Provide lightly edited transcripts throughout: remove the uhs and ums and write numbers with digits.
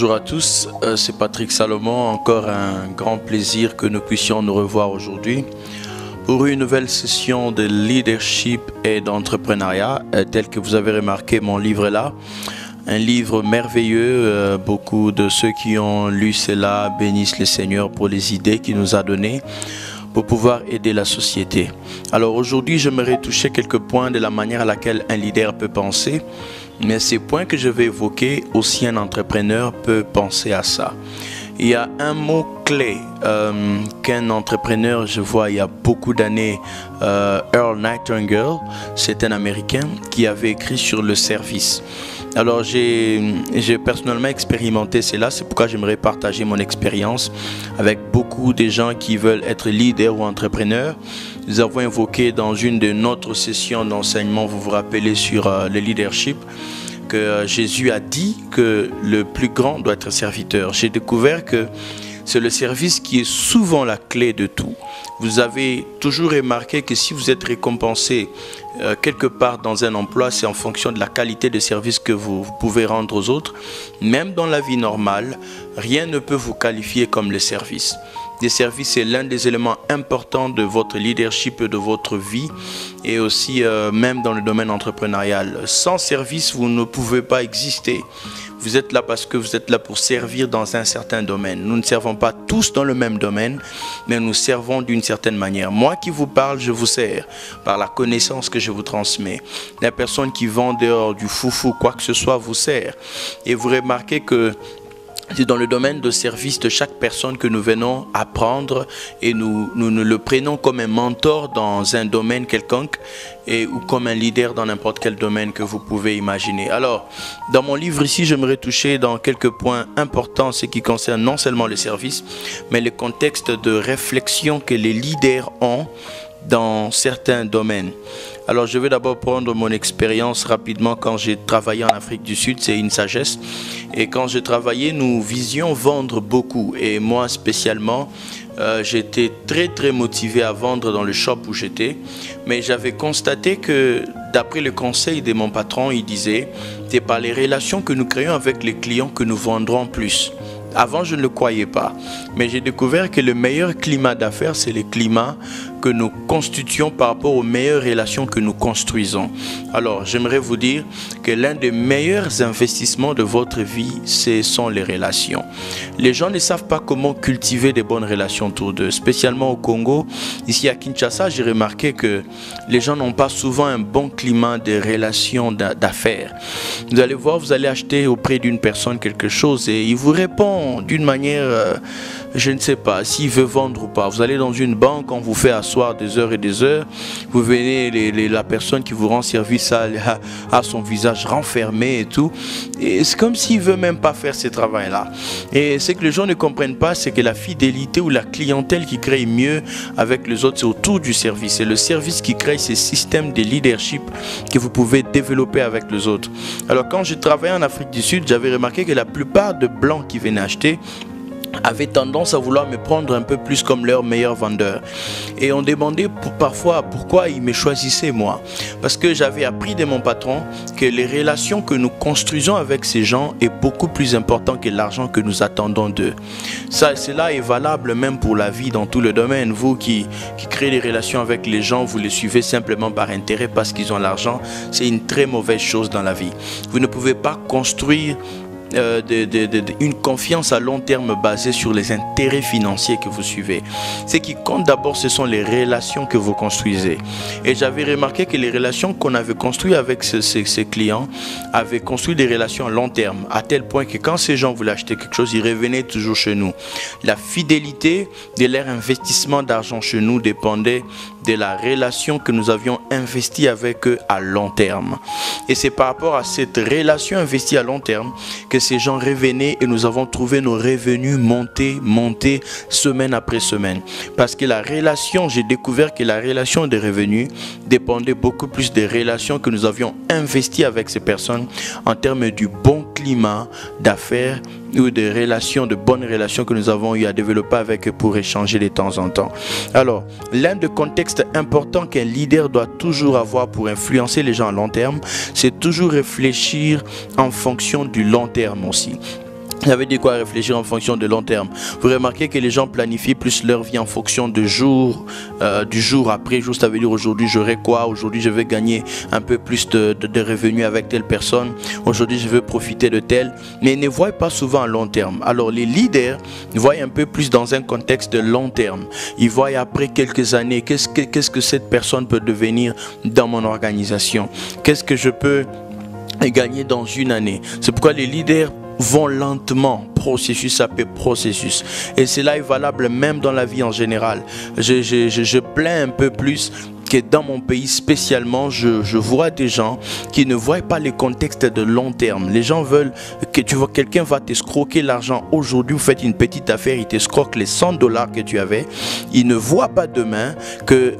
Bonjour à tous, c'est Patrick Salomon. Encore un grand plaisir que nous puissions nous revoir aujourd'hui pour une nouvelle session de leadership et d'entrepreneuriat. Tel que vous avez remarqué, mon livre est là. Un livre merveilleux. Beaucoup de ceux qui ont lu cela bénissent le Seigneur pour les idées qu'il nous a données pour pouvoir aider la société. Alors aujourd'hui, j'aimerais toucher quelques points de la manière à laquelle un leader peut penser. Mais ces points que je vais évoquer, aussi un entrepreneur peut penser à ça. Il y a un mot clé qu'un entrepreneur, je vois il y a beaucoup d'années, Earl Nightingale, c'est un Américain qui avait écrit sur le service. Alors j'ai personnellement expérimenté cela, c'est pourquoi j'aimerais partager mon expérience avec beaucoup de gens qui veulent être leaders ou entrepreneurs. Nous avons évoqué dans une de notre sessions d'enseignement, vous vous rappelez, sur le leadership, que Jésus a dit que le plus grand doit être serviteur. J'ai découvert que c'est le service qui est souvent la clé de tout. Vous avez toujours remarqué que si vous êtes récompensé quelque part dans un emploi, c'est en fonction de la qualité de service que vous pouvez rendre aux autres. Même dans la vie normale, rien ne peut vous qualifier comme le service. Le service est l'un des éléments importants de votre leadership et de votre vie, et aussi même dans le domaine entrepreneurial. Sans service, vous ne pouvez pas exister. Vous êtes là parce que vous êtes là pour servir dans un certain domaine. Nous ne servons pas tous dans le même domaine, mais nous servons d'une certaine manière. Moi qui vous parle, je vous sers par la connaissance que je vous transmets. La personne qui vend dehors du foufou, quoi que ce soit, vous sert. Et vous remarquez que c'est dans le domaine de service de chaque personne que nous venons apprendre, et nous le prenons comme un mentor dans un domaine quelconque ou comme un leader dans n'importe quel domaine que vous pouvez imaginer. Alors, dans mon livre ici, j'aimerais toucher dans quelques points importants ce qui concerne non seulement le service, mais le contexte de réflexion que les leaders ont dans certains domaines. Alors je vais d'abord prendre mon expérience rapidement. Quand j'ai travaillé en Afrique du Sud, c'est une sagesse, et quand j'ai travaillé, nous visions vendre beaucoup, et moi spécialement j'étais très motivé à vendre dans le shop où j'étais, mais j'avais constaté que d'après le conseil de mon patron, il disait c'est par les relations que nous créons avec les clients que nous vendrons plus. Avant, je ne le croyais pas, mais j'ai découvert que le meilleur climat d'affaires, c'est le climat que nous constituons par rapport aux meilleures relations que nous construisons. Alors, j'aimerais vous dire que l'un des meilleurs investissements de votre vie, ce sont les relations. Les gens ne savent pas comment cultiver des bonnes relations autour d'eux, spécialement au Congo. Ici à Kinshasa, j'ai remarqué que les gens n'ont pas souvent un bon climat de relations d'affaires. Vous allez voir, vous allez acheter auprès d'une personne quelque chose et il vous répond d'une manière, je ne sais pas, s'il veut vendre ou pas. Vous allez dans une banque, on vous fait asseoir des heures et des heures. Vous venez, la personne qui vous rend service a son visage renfermé et tout. Et c'est comme s'il ne veut même pas faire ce travail-là. Et ce que les gens ne comprennent pas, c'est que la fidélité ou la clientèle qui crée mieux avec les autres, c'est autour du service. C'est le service qui crée ces systèmes de leadership que vous pouvez développer avec les autres. Alors quand je travaillais en Afrique du Sud, j'avais remarqué que la plupart de blancs qui venaient acheter avaient tendance à vouloir me prendre un peu plus comme leur meilleur vendeur. Et on demandait parfois pourquoi ils me choisissaient moi. Parce que j'avais appris de mon patron que les relations que nous construisons avec ces gens est beaucoup plus important que l'argent que nous attendons d'eux. Cela est valable même pour la vie dans tout le domaine. Vous qui créez des relations avec les gens, vous les suivez simplement par intérêt parce qu'ils ont l'argent. C'est une très mauvaise chose dans la vie. Vous ne pouvez pas construire une confiance à long terme basée sur les intérêts financiers que vous suivez. Ce qui compte d'abord, ce sont les relations que vous construisez. Et j'avais remarqué que les relations qu'on avait construites avec ces clients avaient construit des relations à long terme, à tel point que quand ces gens voulaient acheter quelque chose, ils revenaient toujours chez nous. La fidélité de leur investissement d'argent chez nous dépendait de la relation que nous avions investie avec eux à long terme. Et c'est par rapport à cette relation investie à long terme que ces gens revenaient, et nous avons trouvé nos revenus monter semaine après semaine. Parce que la relation, j'ai découvert que la relation des revenus dépendait beaucoup plus des relations que nous avions investies avec ces personnes en termes du bon climat d'affaires ou de relations, de bonnes relations que nous avons eu à développer avec eux pour échanger de temps en temps. Alors, l'un des contextes importants qu'un leader doit toujours avoir pour influencer les gens à long terme, c'est toujours réfléchir en fonction du long terme aussi. Ça veut dire quoi, réfléchir en fonction de long terme? Vous remarquez que les gens planifient plus leur vie en fonction du jour après jour. Ça veut dire aujourd'hui j'aurai quoi, aujourd'hui je vais gagner un peu plus de revenus avec telle personne, aujourd'hui je veux profiter de tel, mais ils ne voient pas souvent à long terme. Alors les leaders voient un peu plus dans un contexte de long terme. Ils voient après quelques années, qu'est-ce que cette personne peut devenir dans mon organisation, qu'est-ce que je peux gagner dans une année. C'est pourquoi les leaders vont lentement, processus après processus. Et cela est valable même dans la vie en général. Je plains un peu plus que dans mon pays spécialement, je vois des gens qui ne voient pas les contextes de long terme. Les gens veulent que tu vois quelqu'un va t'escroquer l'argent aujourd'hui, vous faites une petite affaire, il t'escroque les $100 que tu avais. Il ne voit pas demain que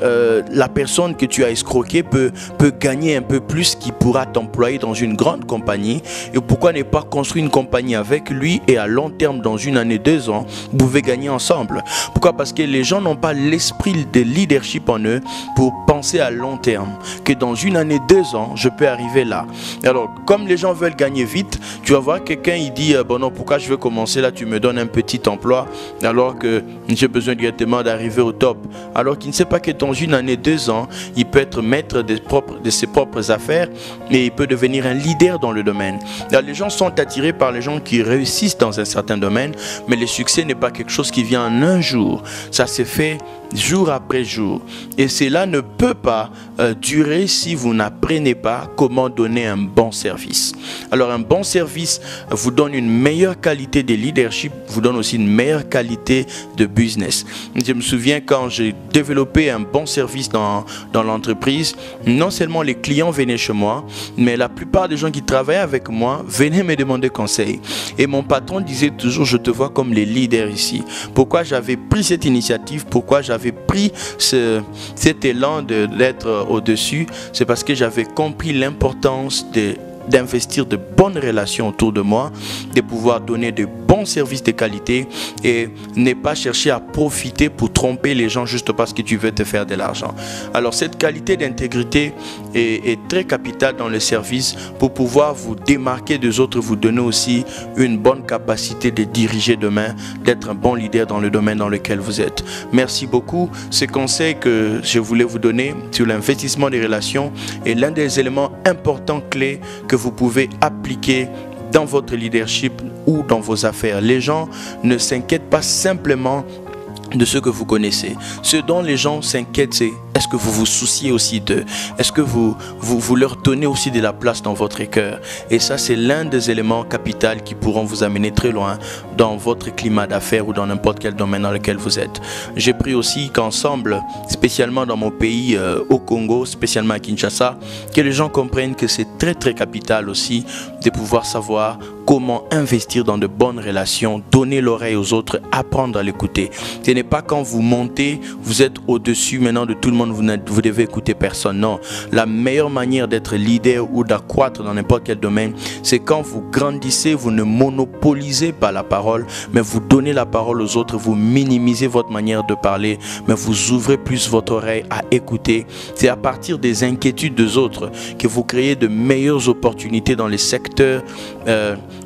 la personne que tu as escroqué peut gagner un peu plus, qui pourra t'employer dans une grande compagnie. Et pourquoi ne pas construire une compagnie avec lui et à long terme, dans une année, 2 ans, vous pouvez gagner ensemble. Pourquoi? Parce que les gens n'ont pas l'esprit de leadership en eux pour penser à long terme, que dans une année, 2 ans, je peux arriver là. Alors, comme les gens veulent gagner vite, tu vas voir quelqu'un, il dit, bon non, pourquoi je veux commencer là, tu me donnes un petit emploi, alors que j'ai besoin directement d'arriver au top. Alors qu'il ne sait pas que dans une année, 2 ans, il peut être maître de ses propres affaires, et il peut devenir un leader dans le domaine. Alors, les gens sont attirés par les gens qui réussissent dans un certain domaine, mais le succès n'est pas quelque chose qui vient en un jour. Ça se fait jour après jour. Et cela ne peut pas durer si vous n'apprenez pas comment donner un bon service. Alors un bon service vous donne une meilleure qualité de leadership, vous donne aussi une meilleure qualité de business. Je me souviens quand j'ai développé un bon service dans l'entreprise, non seulement les clients venaient chez moi, mais la plupart des gens qui travaillaient avec moi venaient me demander conseil. Et mon patron disait toujours, je te vois comme les leaders ici. Pourquoi j'avais pris cette initiative, pourquoi j'avais pris cet élan d'être au-dessus, c'est parce que j'avais compris l'importance d'investir de bonnes relations autour de moi, de pouvoir donner de bons services de qualité et ne pas chercher à profiter pour tromper les gens juste parce que tu veux te faire de l'argent. Alors cette qualité d'intégrité est très capitale dans le service pour pouvoir vous démarquer des autres, vous donner aussi une bonne capacité de diriger demain, d'être un bon leader dans le domaine dans lequel vous êtes. Merci beaucoup. Ce conseil que je voulais vous donner sur l'investissement des relations est l'un des éléments importants clés que vous pouvez appliquer dans votre leadership ou dans vos affaires. Les gens ne s'inquiètent pas simplement de ce que vous connaissez. Ce dont les gens s'inquiètent, c'est est-ce que vous vous souciez aussi d'eux? Est-ce que vous leur donnez aussi de la place dans votre cœur? Et ça, c'est l'un des éléments capitaux qui pourront vous amener très loin dans votre climat d'affaires ou dans n'importe quel domaine dans lequel vous êtes. J'ai pris aussi qu'ensemble, spécialement dans mon pays, au Congo, spécialement à Kinshasa, que les gens comprennent que c'est très très capital aussi de pouvoir savoir comment investir dans de bonnes relations, donner l'oreille aux autres, apprendre à l'écouter. Ce n'est pas quand vous montez, vous êtes au-dessus maintenant de tout le monde, vous devez écouter personne. Non, la meilleure manière d'être leader ou d'accroître dans n'importe quel domaine, c'est quand vous grandissez, vous ne monopolisez pas la parole, mais vous donnez la parole aux autres, vous minimisez votre manière de parler, mais vous ouvrez plus votre oreille à écouter. C'est à partir des inquiétudes des autres que vous créez de meilleures opportunités dans les secteurs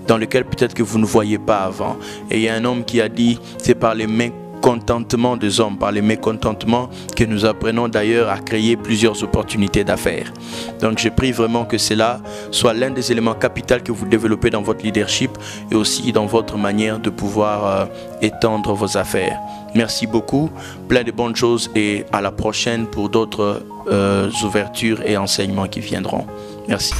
dans lesquels peut-être que vous ne voyez pas avant. Et il y a un homme qui a dit, c'est par les mécontentements des hommes, par les mécontentements que nous apprenons d'ailleurs à créer plusieurs opportunités d'affaires. Donc je prie vraiment que cela soit l'un des éléments capitaux que vous développez dans votre leadership et aussi dans votre manière de pouvoir étendre vos affaires. Merci beaucoup, plein de bonnes choses et à la prochaine pour d'autres ouvertures et enseignements qui viendront. Merci.